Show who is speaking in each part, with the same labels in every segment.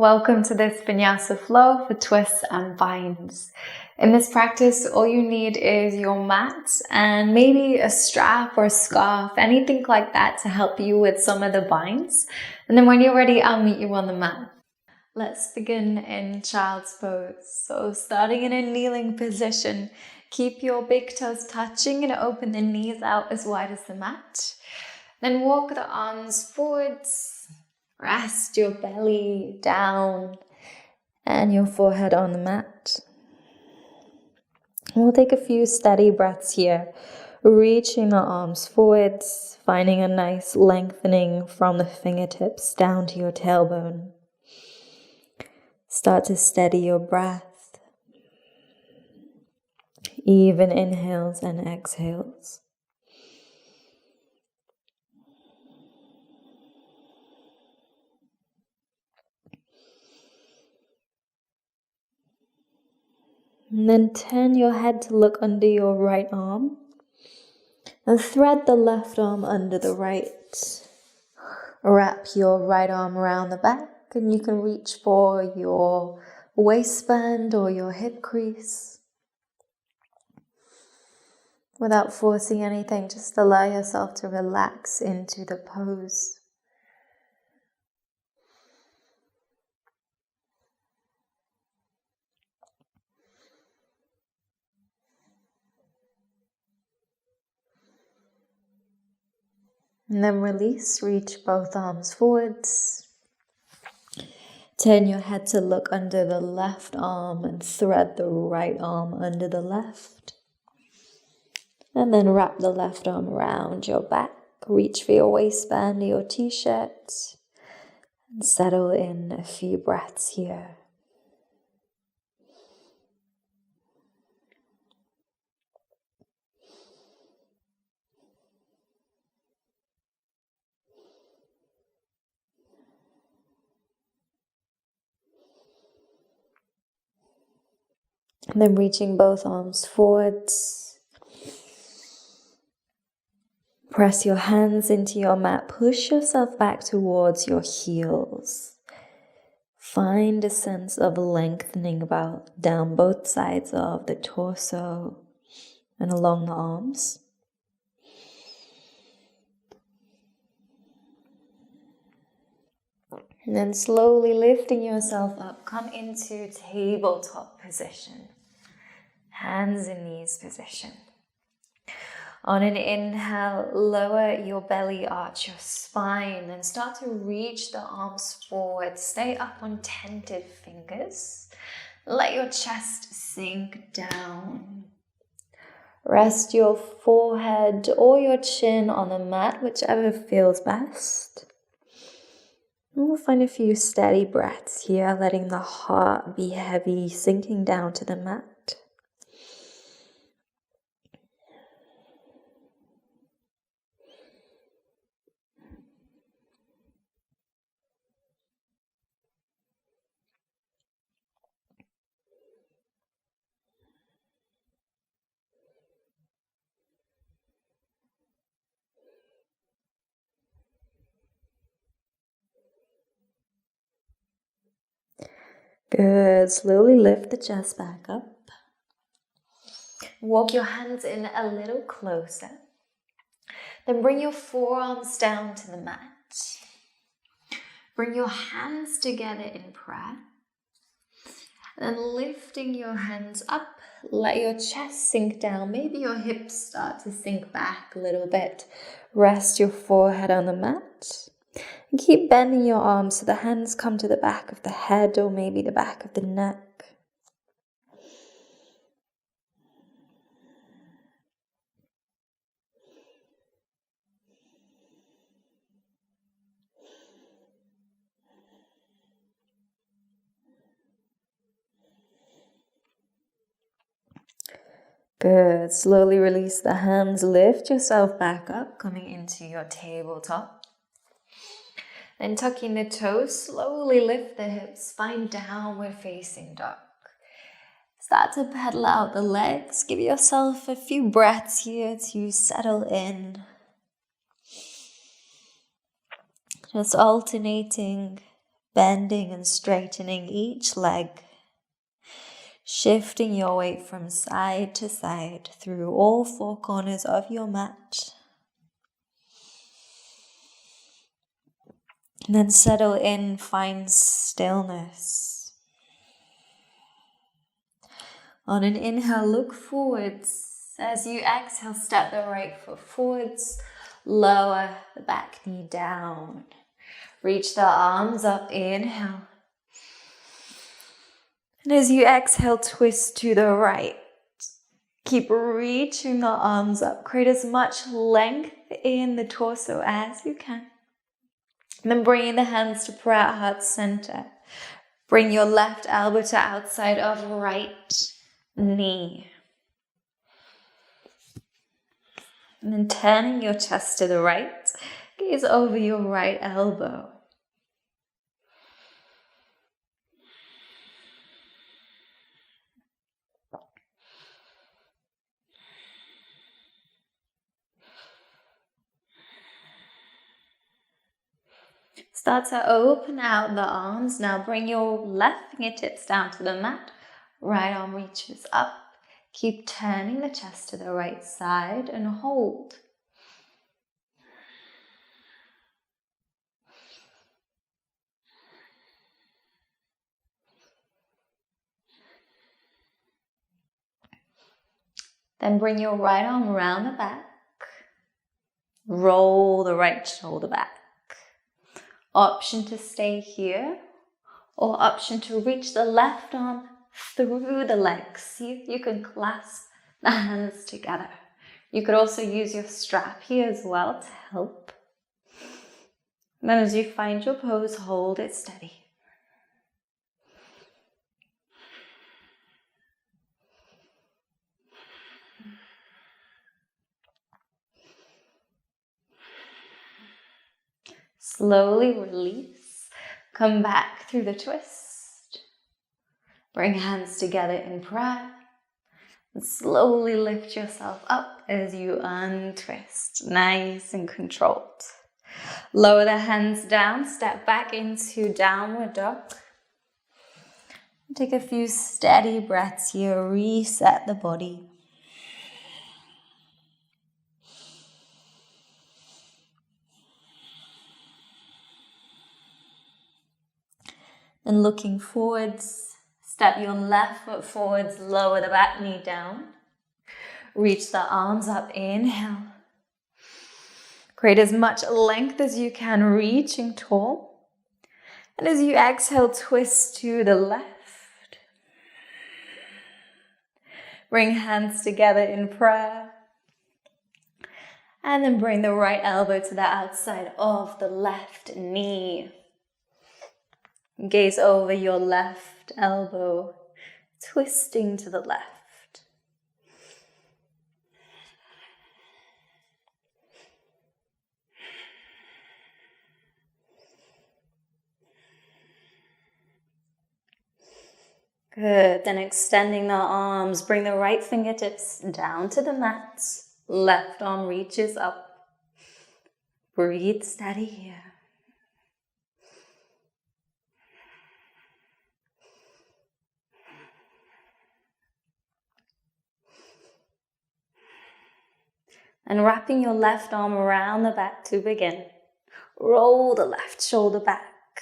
Speaker 1: Welcome to this vinyasa flow for twists and binds. In this practice, all you need is your mat and maybe a strap or a scarf, anything like that to help you with some of the binds. And then when you're ready, I'll meet you on the mat. Let's begin in child's pose. So starting in a kneeling position, keep your big toes touching and open the knees out as wide as the mat. Then walk the arms forwards. Rest your belly down and your forehead on the mat. We'll take a few steady breaths here, reaching the arms forwards, finding a nice lengthening from the fingertips down to your tailbone. Start to steady your breath, even inhales and exhales. And then turn your head to look under your right arm and thread the left arm under the right. Wrap your right arm around the back and you can reach for your waistband or your hip crease. Without forcing anything, just allow yourself to relax into the pose. And then release, reach both arms forwards. Turn your head to look under the left arm and thread the right arm under the left. And then wrap the left arm around your back. Reach for your waistband or your t-shirt. And settle in a few breaths here. And then reaching both arms forwards. Press your hands into your mat. Push yourself back towards your heels. Find a sense of lengthening down both sides of the torso and along the arms. And then slowly lifting yourself up, come into tabletop position. Hands and knees position. On an inhale, lower your belly, arch your spine, and start to reach the arms forward. Stay up on tented fingers. Let your chest sink down. Rest your forehead or your chin on the mat, whichever feels best. And we'll find a few steady breaths here, letting the heart be heavy, sinking down to the mat. Good. Slowly lift the chest back up. Walk your hands in a little closer. Then bring your forearms down to the mat. Bring your hands together in prayer. And then lifting your hands up, let your chest sink down. Maybe your hips start to sink back a little bit. Rest your forehead on the mat. And keep bending your arms so the hands come to the back of the head or maybe the back of the neck. Good. Slowly release the hands. Lift yourself back up, coming into your tabletop. Then tucking the toes, slowly lift the hips, find downward facing dog. Start to pedal out the legs. Give yourself a few breaths here to settle in. Just alternating bending and straightening each leg, shifting your weight from side to side through all four corners of your mat. And then settle in, find stillness. On an inhale, look forwards. As you exhale, step the right foot forwards, lower the back knee down. Reach the arms up, inhale. And as you exhale, twist to the right. Keep reaching the arms up. Create as much length in the torso as you can. And then bringing the hands to prayer heart center. Bring your left elbow to outside of right knee. And then turning your chest to the right. Gaze over your right elbow. Start to open out the arms. Now bring your left fingertips down to the mat. Right arm reaches up. Keep turning the chest to the right side and hold. Then bring your right arm around the back. Roll the right shoulder back. Option to stay here, or option to reach the left arm through the legs. See if you can clasp the hands together. You could also use your strap here as well to help. And then as you find your pose, hold it steady. Slowly release. Come back through the twist. Bring hands together in prayer. And slowly lift yourself up as you untwist. Nice and controlled. Lower the hands down. Step back into downward dog. Take a few steady breaths here. Reset the body. And looking forwards, step your left foot forwards, lower the back knee down. Reach the arms up, inhale. Create as much length as you can, reaching tall. And as you exhale, twist to the left. Bring hands together in prayer. And then bring the right elbow to the outside of the left knee. Gaze over your left elbow, twisting to the left. Good, then extending the arms, bring the right fingertips down to the mat. Left arm reaches up. Breathe steady here. And wrapping your left arm around the back to begin. Roll the left shoulder back.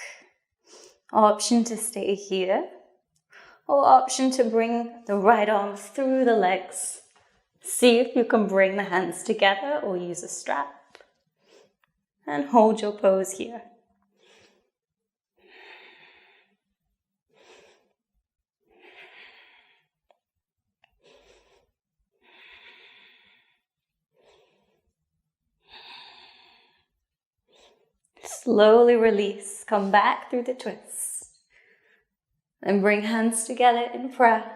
Speaker 1: Option to stay here, or option to bring the right arm through the legs. See if you can bring the hands together or use a strap. And hold your pose here. Slowly release, come back through the twist. And bring hands together in prayer.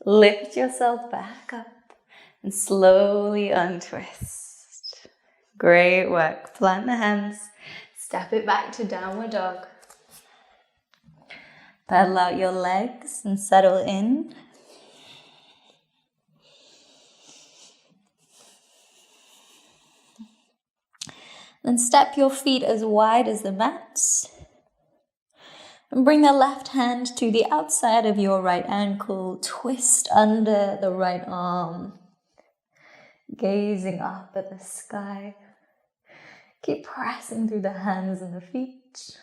Speaker 1: Lift yourself back up and slowly untwist. Great work. Plant the hands, step it back to downward dog. Pedal out your legs and settle in. Then step your feet as wide as the mat. And bring the left hand to the outside of your right ankle. Twist under the right arm. Gazing up at the sky. Keep pressing through the hands and the feet.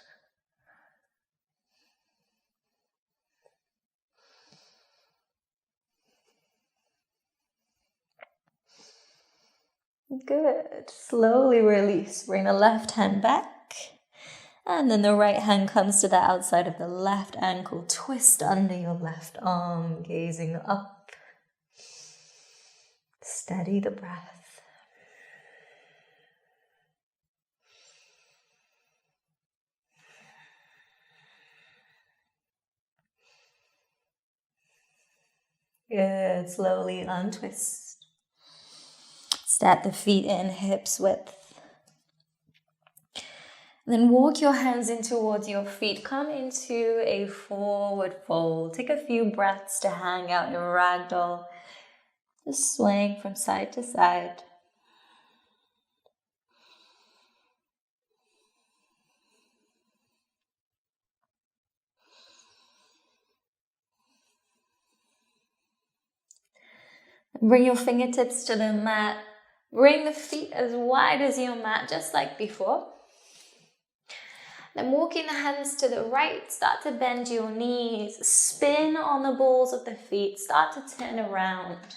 Speaker 1: Good. Slowly release. Bring the left hand back. And then the right hand comes to the outside of the left ankle. Twist under your left arm. Gazing up. Steady the breath. Good. Slowly untwist. Step the feet in, hips width. Then walk your hands in towards your feet. Come into a forward fold. Take a few breaths to hang out in ragdoll. Just swaying from side to side. Bring your fingertips to the mat. Bring the feet as wide as your mat, just like before. Then walking the hands to the right, start to bend your knees. Spin on the balls of the feet. Start to turn around.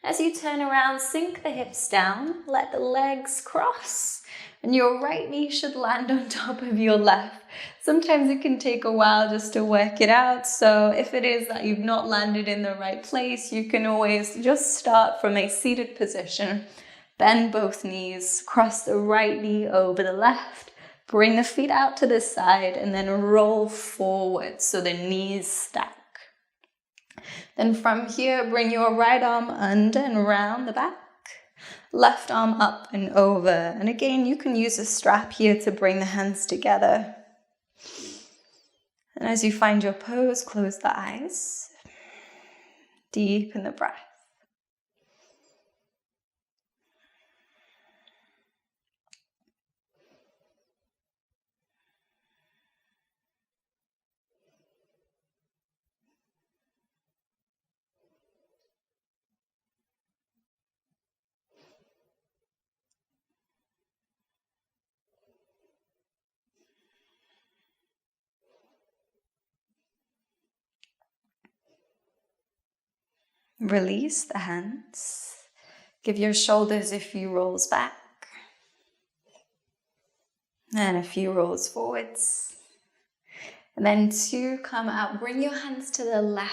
Speaker 1: As you turn around, sink the hips down. Let the legs cross. And your right knee should land on top of your left. Sometimes it can take a while just to work it out. So if it is that you've not landed in the right place, you can always just start from a seated position. Bend both knees. Cross the right knee over the left. Bring the feet out to the side and then roll forward so the knees stack. Then from here, bring your right arm under and around the back. Left arm up and over. And again, you can use a strap here to bring the hands together. And as you find your pose, close the eyes. Deepen the breath. Release the hands. Give your shoulders a few rolls back. And a few rolls forwards. And then 2, come out. Bring your hands to the left.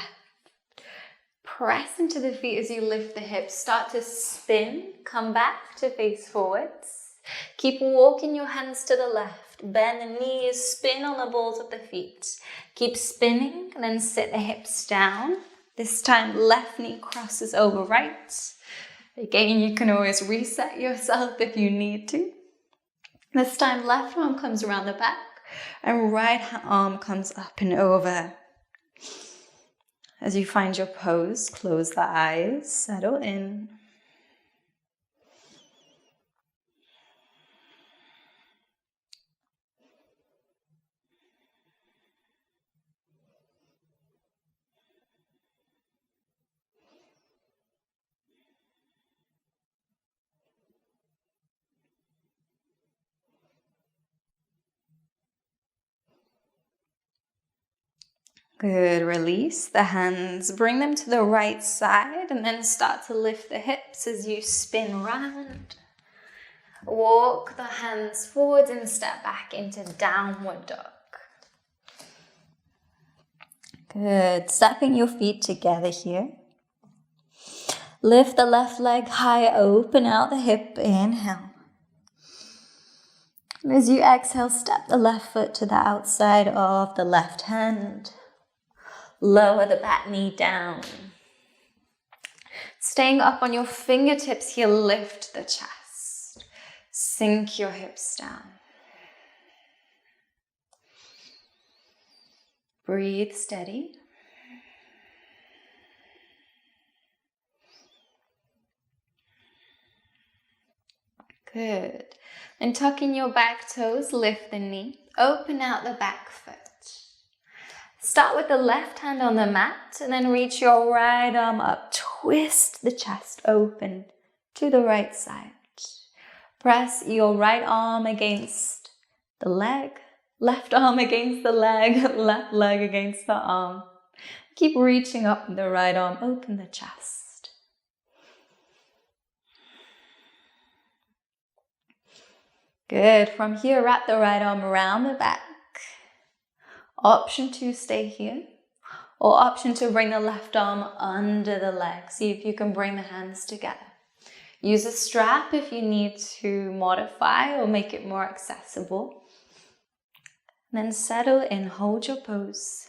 Speaker 1: Press into the feet as you lift the hips. Start to spin. Come back to face forwards. Keep walking your hands to the left. Bend the knees. Spin on the balls of the feet. Keep spinning and then sit the hips down. This time, left knee crosses over right. Again, you can always reset yourself if you need to. This time, left arm comes around the back and right arm comes up and over. As you find your pose, close the eyes, settle in. Good, release the hands, bring them to the right side and then start to lift the hips as you spin round. Walk the hands forward and step back into downward dog. Good, stepping your feet together here. Lift the left leg high, open out the hip, inhale. And as you exhale, step the left foot to the outside of the left hand. Lower the back knee down. Staying up on your fingertips here, lift the chest. Sink your hips down. Breathe steady. Good. And tuck in your back toes, lift the knee. Open out the back foot. Start with the left hand on the mat and then reach your right arm up. Twist the chest open to the right side. Press your right arm against the leg, left arm against the leg, left leg against the arm. Keep reaching up with the right arm, open the chest. Good. From here, wrap the right arm around the back. Option to stay here, or option to bring the left arm under the leg. See if you can bring the hands together. Use a strap if you need to modify or make it more accessible. Then settle in, hold your pose.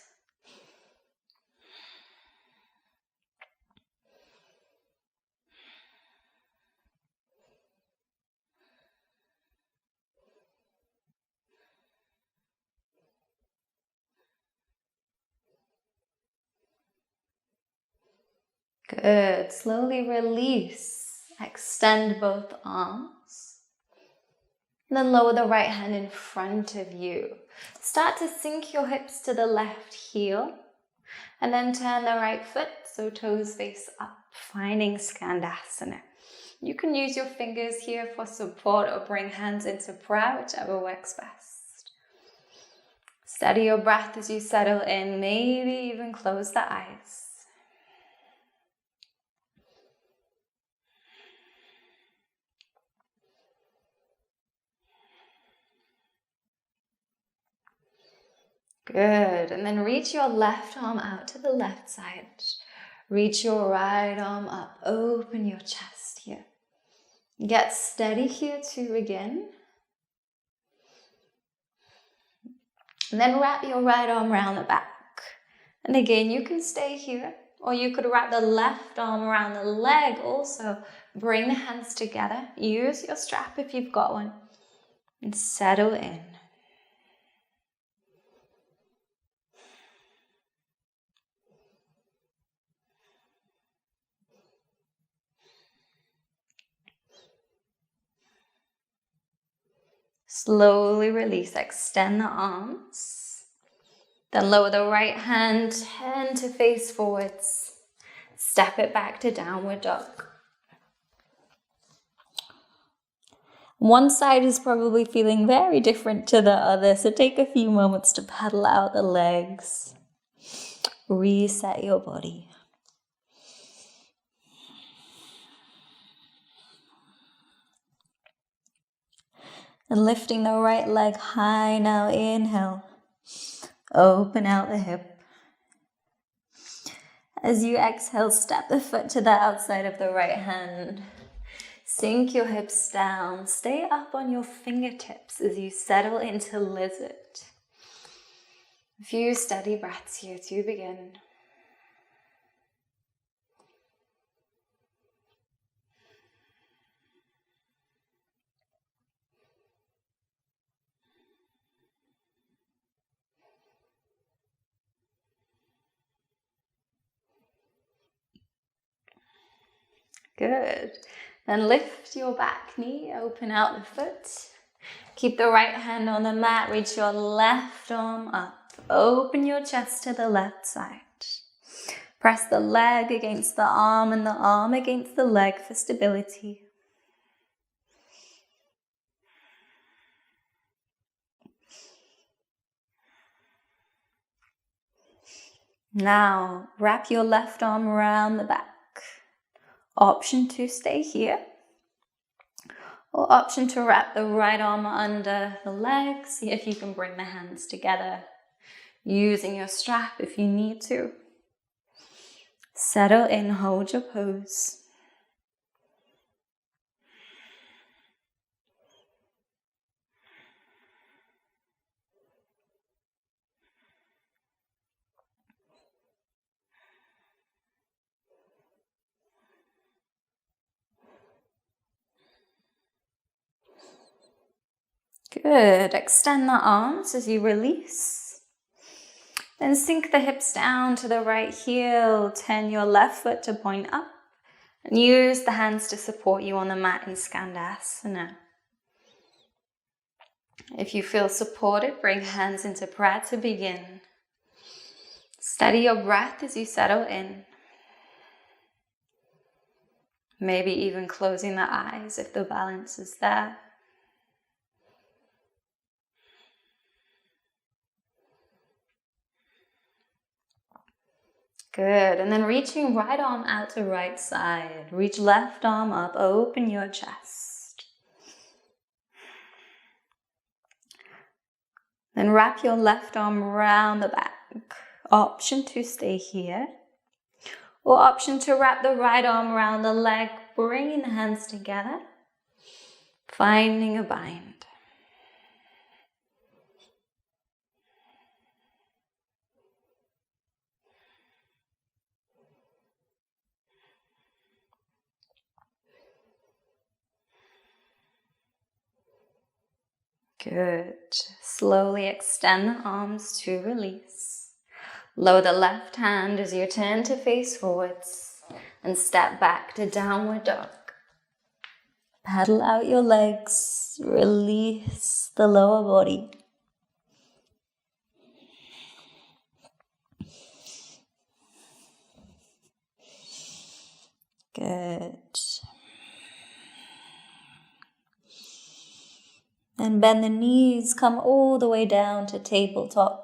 Speaker 1: Good. Slowly release. Extend both arms. And then lower the right hand in front of you. Start to sink your hips to the left heel. And then turn the right foot so toes face up, finding Skandasana. You can use your fingers here for support or bring hands into prayer, whichever works best. Steady your breath as you settle in. Maybe even close the eyes. Good, and then reach your left arm out to the left side. Reach your right arm up, open your chest here. Get steady here too again. And then wrap your right arm around the back. And again, you can stay here, or you could wrap the left arm around the leg also. Bring the hands together, use your strap if you've got one, and settle in. Slowly release, extend the arms. Then lower the right hand, turn to face forwards. Step it back to downward dog. One side is probably feeling very different to the other, so take a few moments to pedal out the legs. Reset your body. And lifting the right leg high now, inhale. Open out the hip. As you exhale, step the foot to the outside of the right hand. Sink your hips down. Stay up on your fingertips as you settle into lizard. A few steady breaths here to begin. Good. Then lift your back knee, open out the foot. Keep the right hand on the mat, reach your left arm up. Open your chest to the left side. Press the leg against the arm and the arm against the leg for stability. Now, wrap your left arm around the back. Option to stay here, or option to wrap the right arm under the leg. See if you can bring the hands together, using your strap if you need to. Settle in, hold your pose. Good. Extend the arms as you release. Then sink the hips down to the right heel. Turn your left foot to point up. And use the hands to support you on the mat in Skandasana. If you feel supported, bring hands into prayer to begin.
Speaker 2: Steady your breath as you settle in. Maybe even closing the eyes if the balance is there. Good, and then reaching right arm out to right side. Reach left arm up, open your chest. Then wrap your left arm around the back. Option to stay here. Or option to wrap the right arm around the leg, bringing the hands together. Finding a bind. Good. Slowly extend the arms to release. Lower the left hand as you turn to face forwards and step back to downward dog. Paddle out your legs, release the lower body. Good. And bend the knees, come all the way down to tabletop.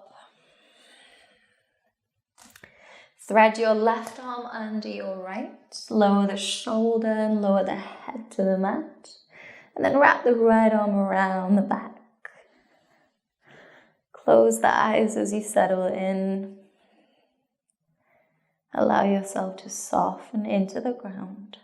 Speaker 2: Thread your left arm under your right. Lower the shoulder and lower the head to the mat. And then wrap the right arm around the back. Close the eyes as you settle in. Allow yourself to soften into the ground.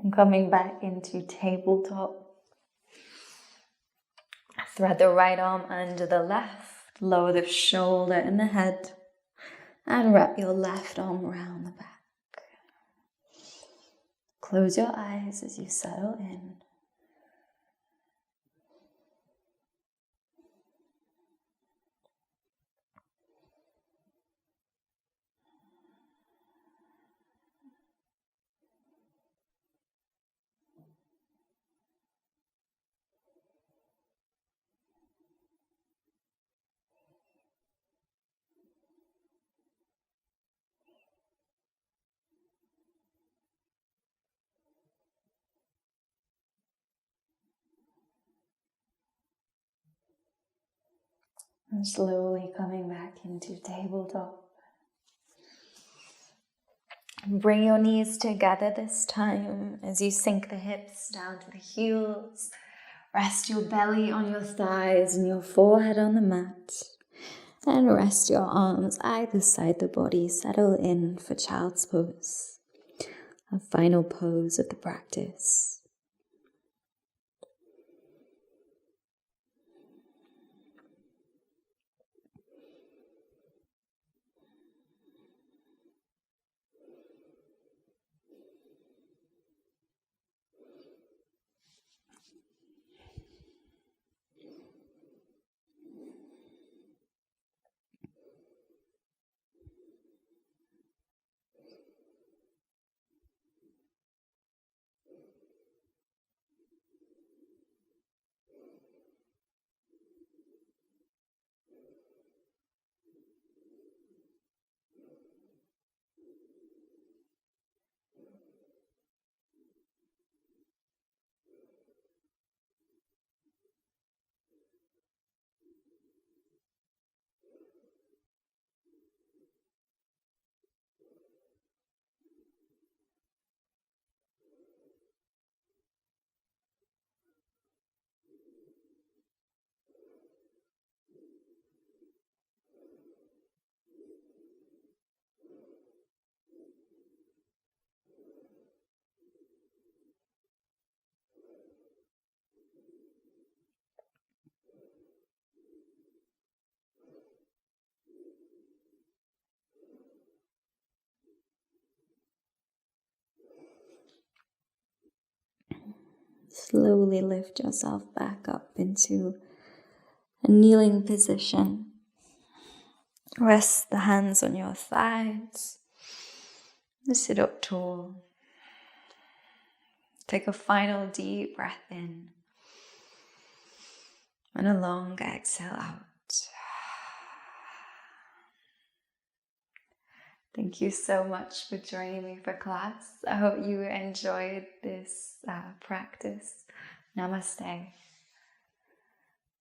Speaker 2: And coming back into tabletop. Thread the right arm under the left, lower the shoulder and the head, and wrap your left arm around the back. Close your eyes as you settle in. And slowly coming back into tabletop. Bring your knees together this time as you sink the hips down to the heels. Rest your belly on your thighs and your forehead on the mat. And rest your arms either side the body. Settle in for child's pose. A final pose of the practice. slowly lift yourself back up into a kneeling position. Rest the hands on your thighs. Sit up tall. Take a final deep breath in and a long exhale out. Thank you so much for joining me for class. I hope you enjoyed this practice. Namaste.